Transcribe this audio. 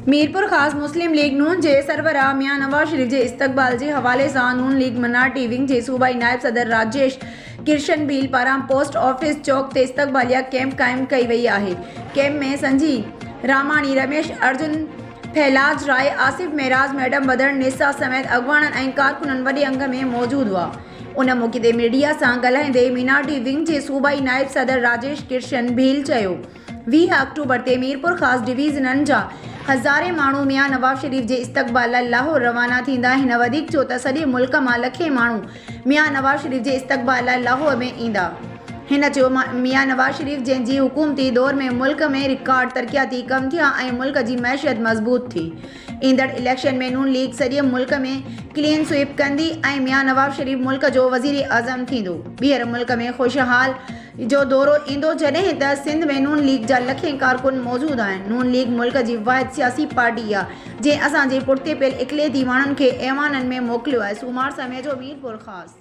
मीरपुर ख़ास मुस्लिम लीग नून जे सरबराह मियां नवाज़ शरीफ के इस्तक़बाल के हवाले से नून लीग मनाटी विंग के सूबाई नायब सदर राजेश किशन भील पारां पोस्ट ऑफिस चौक ते इस्तक़बालिया कैंप क़ाइम कई वई है। कैंप में संजी रामानी, रमेश अर्जुन, फैलाज राय, आसिफ मेराज, मैडम बदर निसा समेत अगवाणन ऐं कारकुनन वॾे अंग में मौजूद हुआ। उन मौक़े ते मीडिया से ॻाल्हाईंदे मिनाटी विंग के सूबाई नायब सदर राजेश किशन भील चयो 20 अक्टूबर ते मीरपुर ख़ास डिवीज़नन जा हज़ारे माण्हू मियां नवाज़ शरीफ के इस्तक़बाल लाइ लाहौर रवाना थींदा आहिनि। वधीक छो त सॼे मुल्क मां लखे माण्हू मियां नवाज़ शरीफ के इस्तक़बाल लाइ लाहौर में ईंदा। हिन चयो मियां नवाज़ शरीफ जंहिंजी हुकूमती दौर में मुल्क में रिकॉर्ड तरक्याती कम थिया ऐं मुल्क की मैशियत मज़बूत थी। ईंदड़ इलेक्शन में नून लीग सॼे मुल्क में क्लीन स्वीप कंदी ऐं मियां नवाज़ शरीफ मुल्क जो वज़ीर आज़म थींदो। ॿीहर मुल्क में खुशहाल जो दौरो ईंदो जॾहिं त सिंध में नून लीग जा लखें कारकुन मौजूद आहिनि। नून लीग मुल्क की वाहिद सियासी पार्टी आहे जंहिं असांजे पुठिते पियल इक़लियती माण्हुनि खे ऐवाननि में मोकिलियो आहे। सूमार समय जो मीरपुर ख़ास।